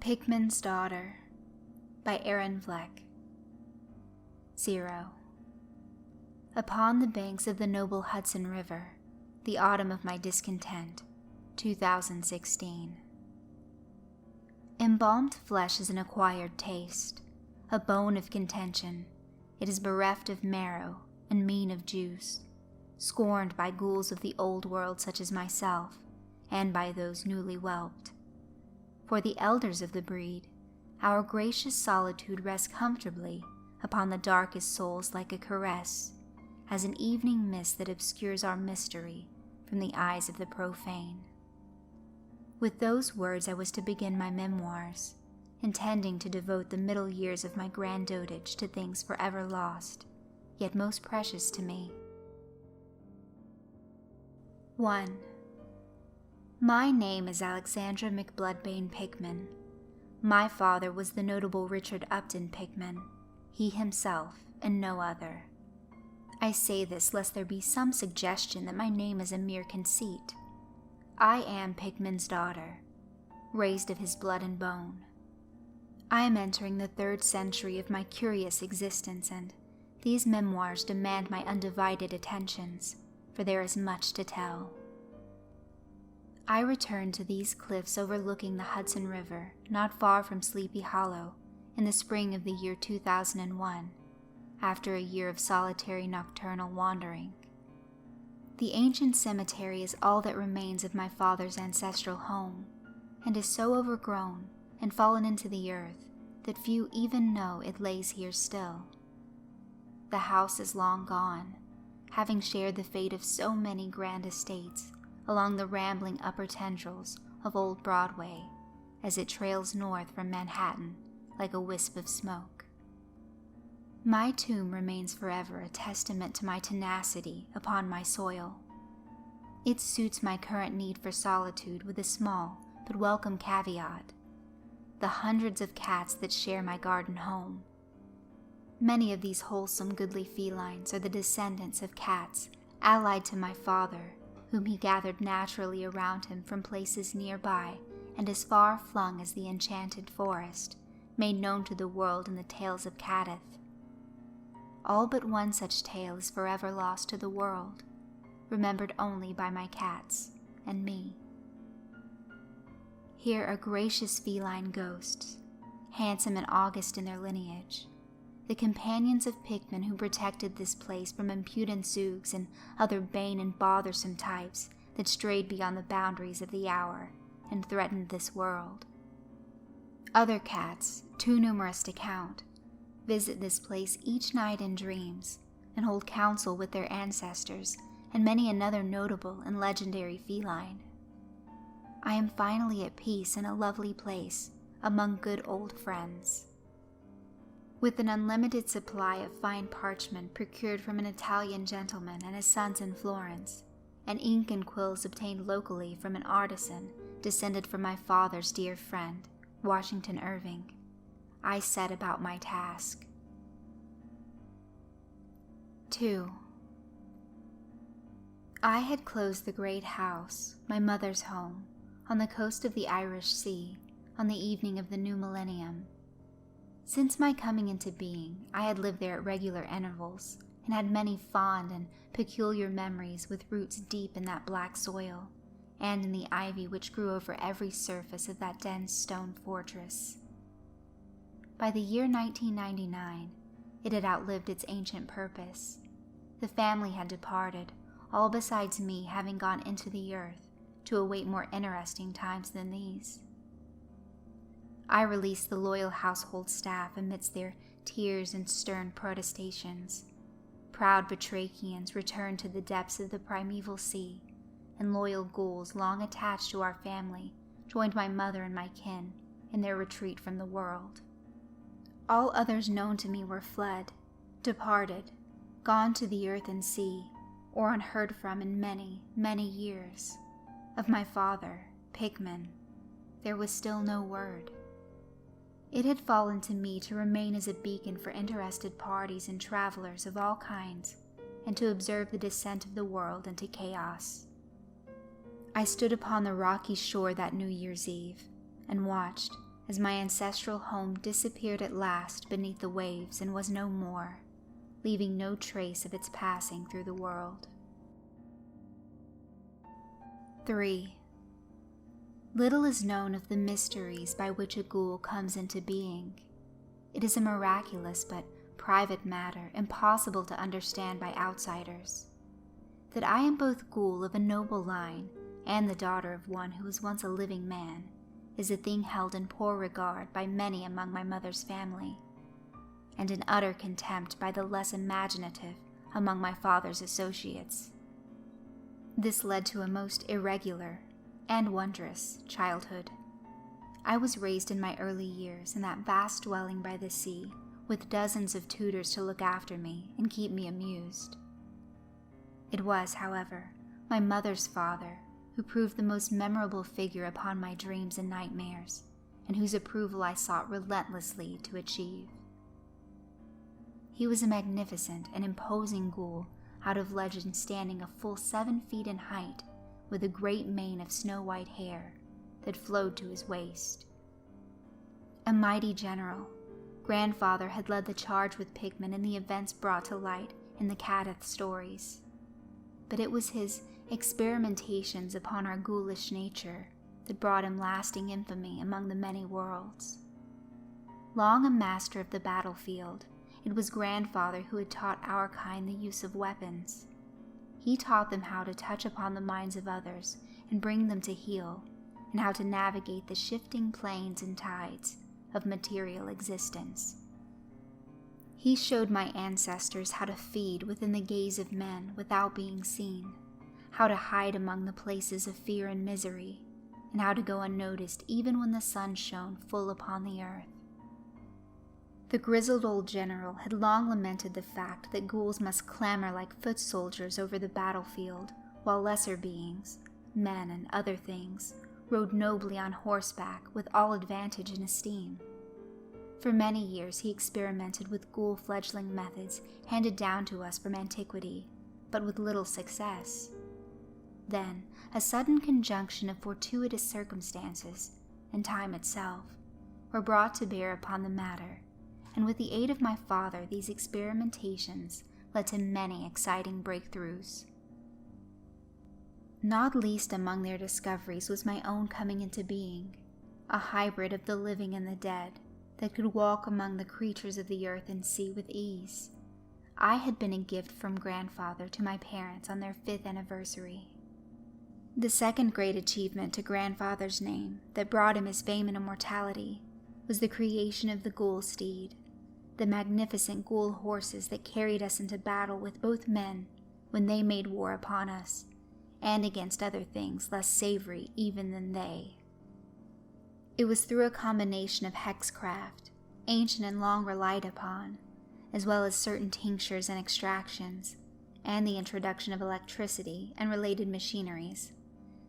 Pickman's Daughter by Vlek. 0. Upon the banks of the noble Hudson River, the autumn of my discontent, 2016. Embalmed flesh is an acquired taste, a bone of contention. It is bereft of marrow and mean of juice, scorned by ghouls of the old world such as myself, and by those newly whelped. For the elders of the breed, our gracious solitude rests comfortably upon the darkest souls like a caress, as an evening mist that obscures our mystery from the eyes of the profane. With those words I was to begin my memoirs, intending to devote the middle years of my grand dotage to things forever lost, yet most precious to me. 1. My name is Alexandra McBloodbane Pickman. My father was the notable Richard Upton Pickman, he himself and no other. I say this lest there be some suggestion that my name is a mere conceit. I am Pickman's daughter, raised of his blood and bone. I am entering the 3rd century of my curious existence, and these memoirs demand my undivided attentions, for there is much to tell. I returned to these cliffs overlooking the Hudson River, not far from Sleepy Hollow, in the spring of the year 2001, after a year of solitary nocturnal wandering. The ancient cemetery is all that remains of my father's ancestral home, and is so overgrown and fallen into the earth that few even know it lays here still. The house is long gone, having shared the fate of so many grand estates along the rambling upper tendrils of old Broadway as it trails north from Manhattan like a wisp of smoke. My tomb remains forever a testament to my tenacity upon my soil. It suits my current need for solitude with a small but welcome caveat: the hundreds of cats that share my garden home. Many of these wholesome, goodly felines are the descendants of cats allied to my father, whom he gathered naturally around him from places nearby and as far flung as the enchanted forest, made known to the world in the tales of Cadith. All but one such tale is forever lost to the world, remembered only by my cats and me. Here are gracious feline ghosts, handsome and august in their lineage, the companions of Pickman who protected this place from impudent zoogs and other bane and bothersome types that strayed beyond the boundaries of the hour and threatened this world. Other cats, too numerous to count, visit this place each night in dreams and hold counsel with their ancestors and many another notable and legendary feline. I am finally at peace in a lovely place among good old friends. With an unlimited supply of fine parchment procured from an Italian gentleman and his sons in Florence, and ink and quills obtained locally from an artisan descended from my father's dear friend, Washington Irving, I set about my task. 2. I had closed the great house, my mother's home, on the coast of the Irish Sea, on the evening of the new millennium. Since my coming into being, I had lived there at regular intervals, and had many fond and peculiar memories with roots deep in that black soil, and in the ivy which grew over every surface of that dense stone fortress. By the year 1999, it had outlived its ancient purpose. The family had departed, all besides me having gone into the earth to await more interesting times than these. I released the loyal household staff amidst their tears and stern protestations. Proud batrachians returned to the depths of the primeval sea, and loyal ghouls long attached to our family joined my mother and my kin in their retreat from the world. All others known to me were fled, departed, gone to the earth and sea, or unheard from in many, many years. Of my father, Pickman, there was still no word. It had fallen to me to remain as a beacon for interested parties and travelers of all kinds, and to observe the descent of the world into chaos. I stood upon the rocky shore that New Year's Eve, and watched, as my ancestral home disappeared at last beneath the waves and was no more, leaving no trace of its passing through the world. 3. Little is known of the mysteries by which a ghoul comes into being. It is a miraculous but private matter impossible to understand by outsiders. That I am both ghoul of a noble line and the daughter of one who was once a living man is a thing held in poor regard by many among my mother's family, and in utter contempt by the less imaginative among my father's associates. This led to a most irregular and wondrous childhood. I was raised in my early years in that vast dwelling by the sea, with dozens of tutors to look after me and keep me amused. It was, however, my mother's father who proved the most memorable figure upon my dreams and nightmares, and whose approval I sought relentlessly to achieve. He was a magnificent and imposing ghoul out of legend, standing a full 7 feet in height, with a great mane of snow-white hair that flowed to his waist. A mighty general, grandfather had led the charge with Pickman in the events brought to light in the Kadath stories. But it was his experimentations upon our ghoulish nature that brought him lasting infamy among the many worlds. Long a master of the battlefield, it was grandfather who had taught our kind the use of weapons. He taught them how to touch upon the minds of others and bring them to heal, and how to navigate the shifting planes and tides of material existence. He showed my ancestors how to feed within the gaze of men without being seen, how to hide among the places of fear and misery, and how to go unnoticed even when the sun shone full upon the earth. The grizzled old general had long lamented the fact that ghouls must clamor like foot soldiers over the battlefield, while lesser beings, men and other things, rode nobly on horseback with all advantage and esteem. For many years he experimented with ghoul fledgling methods handed down to us from antiquity, but with little success. Then, a sudden conjunction of fortuitous circumstances, and time itself, were brought to bear upon the matter, and with the aid of my father these experimentations led to many exciting breakthroughs. Not least among their discoveries was my own coming into being, a hybrid of the living and the dead, that could walk among the creatures of the earth and sea with ease. I had been a gift from grandfather to my parents on their 5th anniversary. The second great achievement to grandfather's name that brought him his fame and immortality was the creation of the ghoul steed, the magnificent ghoul horses that carried us into battle with both men when they made war upon us, and against other things less savory even than they. It was through a combination of hexcraft, ancient and long relied upon, as well as certain tinctures and extractions, and the introduction of electricity and related machineries,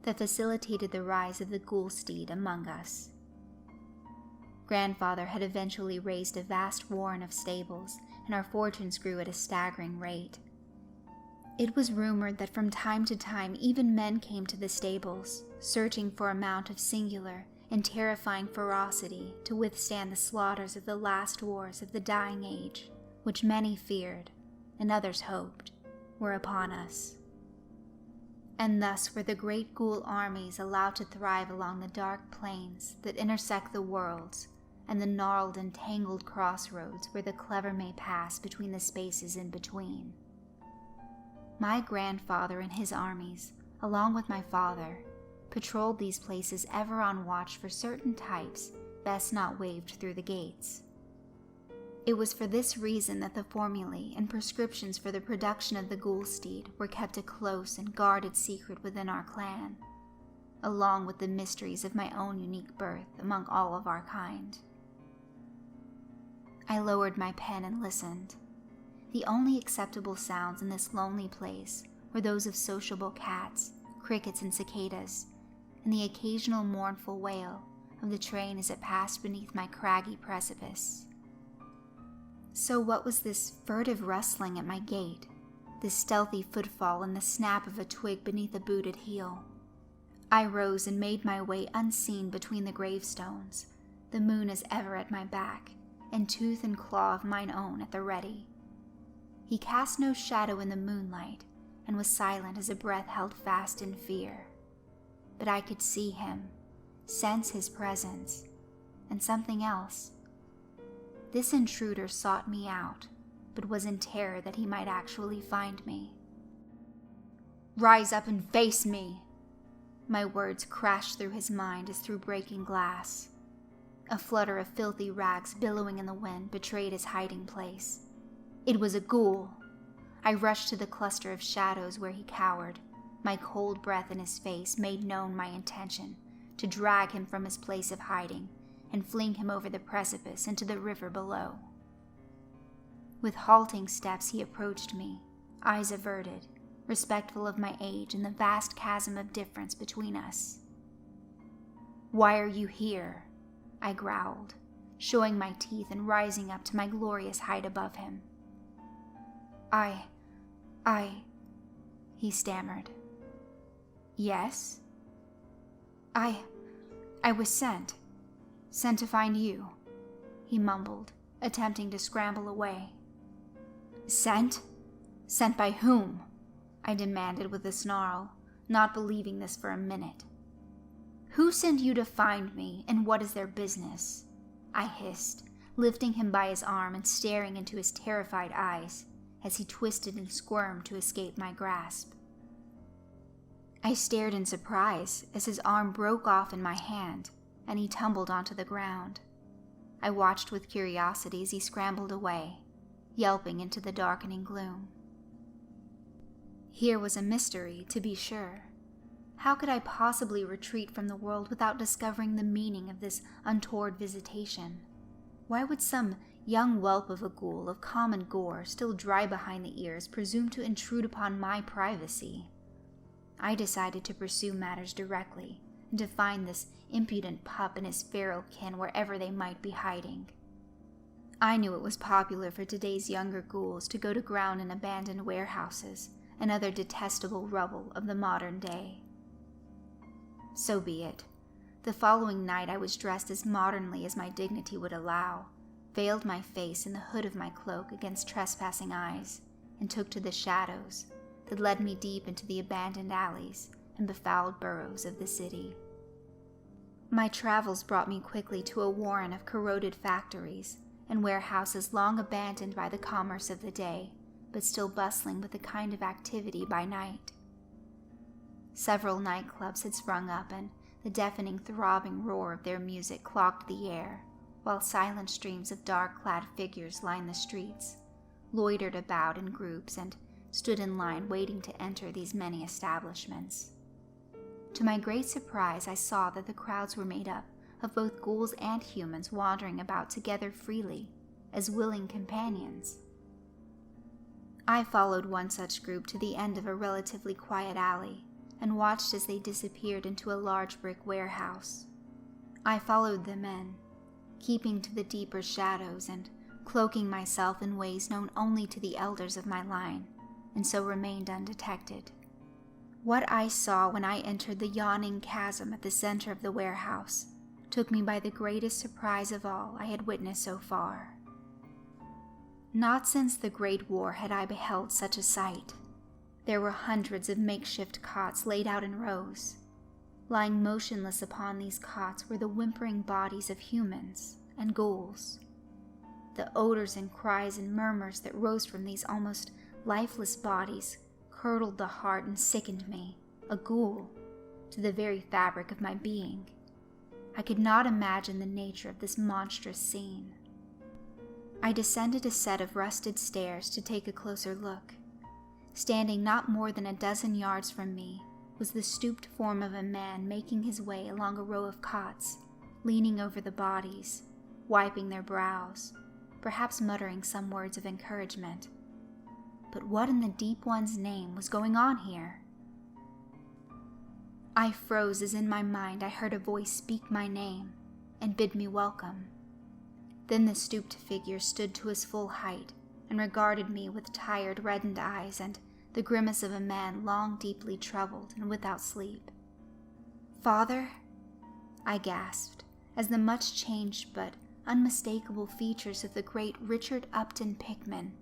that facilitated the rise of the ghoul steed among us. Grandfather had eventually raised a vast warren of stables, and our fortunes grew at a staggering rate. It was rumored that from time to time even men came to the stables, searching for a mount of singular and terrifying ferocity to withstand the slaughters of the last wars of the dying age, which many feared, and others hoped, were upon us. And thus were the great ghoul armies allowed to thrive along the dark plains that intersect the worlds, and the gnarled and tangled crossroads where the clever may pass between the spaces in between. My grandfather and his armies, along with my father, patrolled these places ever on watch for certain types best not waved through the gates. It was for this reason that the formulae and prescriptions for the production of the ghoul steed were kept a close and guarded secret within our clan, along with the mysteries of my own unique birth among all of our kind. I lowered my pen and listened. The only acceptable sounds in this lonely place were those of sociable cats, crickets, and cicadas, and the occasional mournful wail of the train as it passed beneath my craggy precipice. So what was this furtive rustling at my gate, this stealthy footfall and the snap of a twig beneath a booted heel? I rose and made my way unseen between the gravestones, the moon as ever at my back, and tooth and claw of mine own at the ready. He cast no shadow in the moonlight, and was silent as a breath held fast in fear. But I could see him, sense his presence, and something else. This intruder sought me out, but was in terror that he might actually find me. "Rise up and face me!" My words crashed through his mind as through breaking glass. A flutter of filthy rags billowing in the wind betrayed his hiding place. It was a ghoul. I rushed to the cluster of shadows where he cowered. My cold breath in his face made known my intention to drag him from his place of hiding and fling him over the precipice into the river below. With halting steps he approached me, eyes averted, respectful of my age and the vast chasm of difference between us. "Why are you here?" I growled, showing my teeth and rising up to my glorious height above him. I, he stammered. "Yes?" I was sent to find you," he mumbled, attempting to scramble away. Sent? Sent by whom?" I demanded with a snarl, not believing this for a minute. "Who sent you to find me, and what is their business?" I hissed, lifting him by his arm and staring into his terrified eyes as he twisted and squirmed to escape my grasp. I stared in surprise as his arm broke off in my hand and he tumbled onto the ground. I watched with curiosity as he scrambled away, yelping into the darkening gloom. Here was a mystery, to be sure. How could I possibly retreat from the world without discovering the meaning of this untoward visitation? Why would some young whelp of a ghoul of common gore, still dry behind the ears, presume to intrude upon my privacy? I decided to pursue matters directly, and to find this impudent pup and his feral kin wherever they might be hiding. I knew it was popular for today's younger ghouls to go to ground in abandoned warehouses and other detestable rubble of the modern day. So be it. The following night I was dressed as modernly as my dignity would allow, veiled my face in the hood of my cloak against trespassing eyes, and took to the shadows that led me deep into the abandoned alleys and befouled boroughs of the city. My travels brought me quickly to a warren of corroded factories and warehouses long abandoned by the commerce of the day, but still bustling with a kind of activity by night. Several nightclubs had sprung up, and the deafening, throbbing roar of their music clogged the air, while silent streams of dark-clad figures lined the streets, loitered about in groups, and stood in line waiting to enter these many establishments. To my great surprise, I saw that the crowds were made up of both ghouls and humans wandering about together freely, as willing companions. I followed one such group to the end of a relatively quiet alley, and watched as they disappeared into a large brick warehouse. I followed them in, keeping to the deeper shadows and cloaking myself in ways known only to the elders of my line, and so remained undetected. What I saw when I entered the yawning chasm at the center of the warehouse took me by the greatest surprise of all I had witnessed so far. Not since the Great War had I beheld such a sight. There were hundreds of makeshift cots laid out in rows. Lying motionless upon these cots were the whimpering bodies of humans and ghouls. The odors and cries and murmurs that rose from these almost lifeless bodies curdled the heart and sickened me, a ghoul, to the very fabric of my being. I could not imagine the nature of this monstrous scene. I descended a set of rusted stairs to take a closer look. Standing not more than a dozen yards from me was the stooped form of a man making his way along a row of cots, leaning over the bodies, wiping their brows, perhaps muttering some words of encouragement. But what in the deep one's name was going on here? I froze as in my mind I heard a voice speak my name and bid me welcome. Then the stooped figure stood to his full height and regarded me with tired, reddened eyes and the grimace of a man long deeply troubled and without sleep. "Father?" I gasped, as the much-changed but unmistakable features of the great Richard Upton Pickman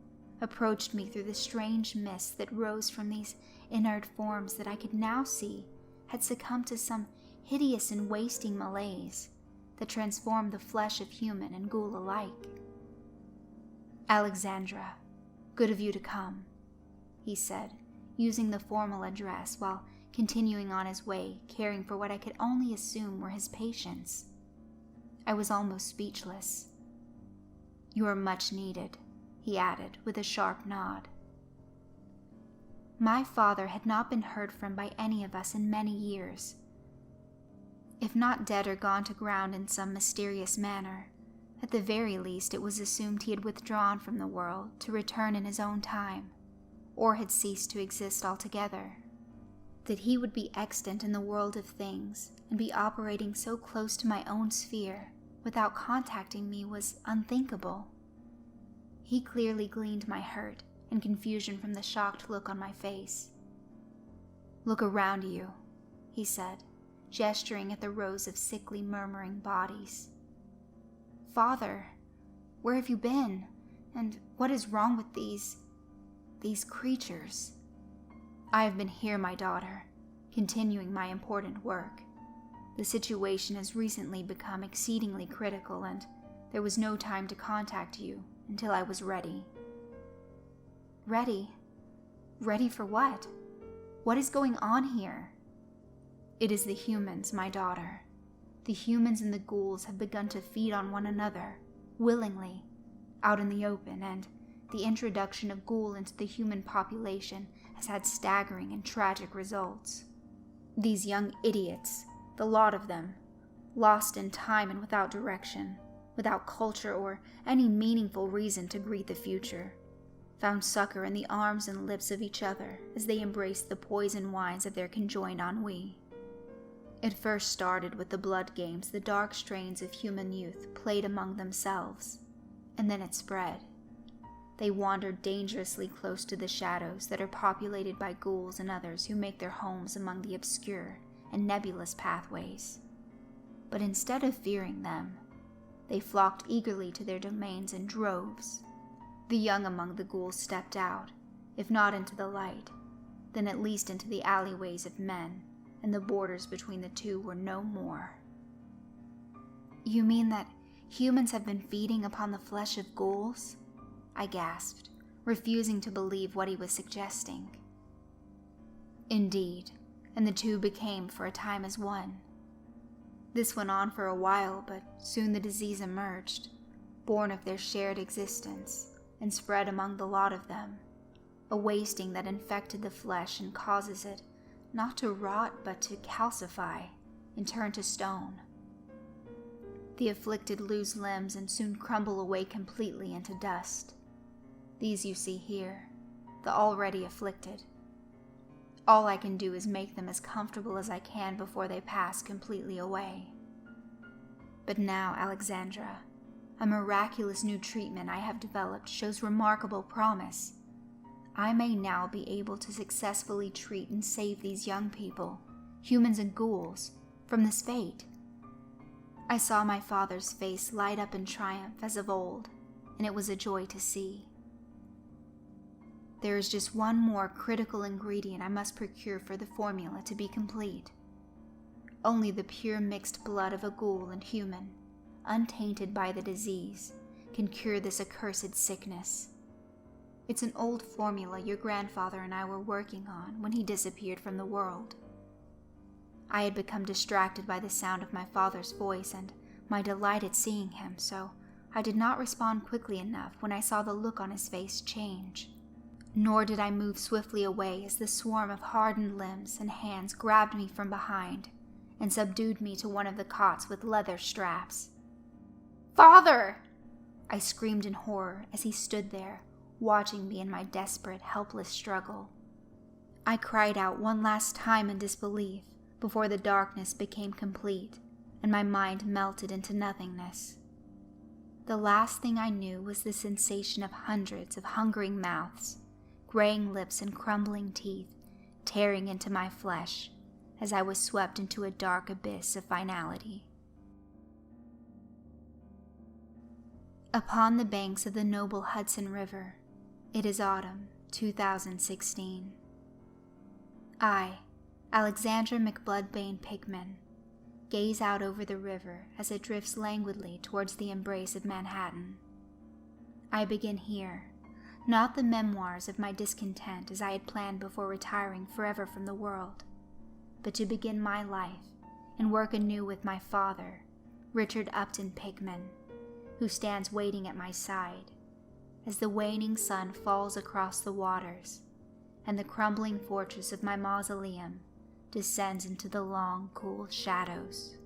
approached me through the strange mist that rose from these inert forms that I could now see had succumbed to some hideous and wasting malaise that transformed the flesh of human and ghoul alike. "Alexandra, good of you to come," he said, using the formal address while continuing on his way, caring for what I could only assume were his patients. I was almost speechless. "You are much needed," he added with a sharp nod. My father had not been heard from by any of us in many years. If not dead or gone to ground in some mysterious manner, at the very least it was assumed he had withdrawn from the world to return in his own time, or had ceased to exist altogether. That he would be extant in the world of things and be operating so close to my own sphere without contacting me was unthinkable. He clearly gleaned my hurt and confusion from the shocked look on my face. "Look around you," he said, gesturing at the rows of sickly, murmuring bodies. "Father, where have you been? And what is wrong with these creatures?" "I have been here, my daughter, continuing my important work. The situation has recently become exceedingly critical, and there was no time to contact you until I was ready." "Ready? Ready for what? What is going on here?" "It is the humans, my daughter. The humans and the ghouls have begun to feed on one another, willingly, out in the open, and the introduction of ghoul into the human population has had staggering and tragic results. These young idiots, the lot of them, lost in time and without direction, without culture or any meaningful reason to greet the future, found succor in the arms and lips of each other as they embraced the poison wines of their conjoined ennui. It first started with the blood games the dark strains of human youth played among themselves, and then it spread. They wandered dangerously close to the shadows that are populated by ghouls and others who make their homes among the obscure and nebulous pathways. But instead of fearing them, they flocked eagerly to their domains in droves. The young among the ghouls stepped out, if not into the light, then at least into the alleyways of men, and the borders between the two were no more." "You mean that humans have been feeding upon the flesh of ghouls?" I gasped, refusing to believe what he was suggesting. "Indeed, and the two became for a time as one. This went on for a while, but soon the disease emerged, born of their shared existence, and spread among the lot of them, a wasting that infected the flesh and causes it not to rot but to calcify and turn to stone. The afflicted lose limbs and soon crumble away completely into dust. These you see here, the already afflicted. All I can do is make them as comfortable as I can before they pass completely away. But now, Alexandra, a miraculous new treatment I have developed shows remarkable promise. I may now be able to successfully treat and save these young people, humans and ghouls, from this fate." I saw my father's face light up in triumph as of old, and it was a joy to see. "There is just one more critical ingredient I must procure for the formula to be complete. Only the pure mixed blood of a ghoul and human, untainted by the disease, can cure this accursed sickness. It's an old formula your grandfather and I were working on when he disappeared from the world." I had become distracted by the sound of my father's voice and my delight at seeing him, so I did not respond quickly enough when I saw the look on his face change. Nor did I move swiftly away as the swarm of hardened limbs and hands grabbed me from behind and subdued me to one of the cots with leather straps. "Father!" I screamed in horror as he stood there, watching me in my desperate, helpless struggle. I cried out one last time in disbelief before the darkness became complete and my mind melted into nothingness. The last thing I knew was the sensation of hundreds of hungering mouths, graying lips and crumbling teeth tearing into my flesh as I was swept into a dark abyss of finality. Upon the banks of the noble Hudson River, it is autumn 2016. I, Alexandra McBloodbane Pickman, gaze out over the river as it drifts languidly towards the embrace of Manhattan. I begin here, not the memoirs of my discontent as I had planned before retiring forever from the world, but to begin my life and work anew with my father, Richard Upton Pickman, who stands waiting at my side as the waning sun falls across the waters and the crumbling fortress of my mausoleum descends into the long, cool shadows.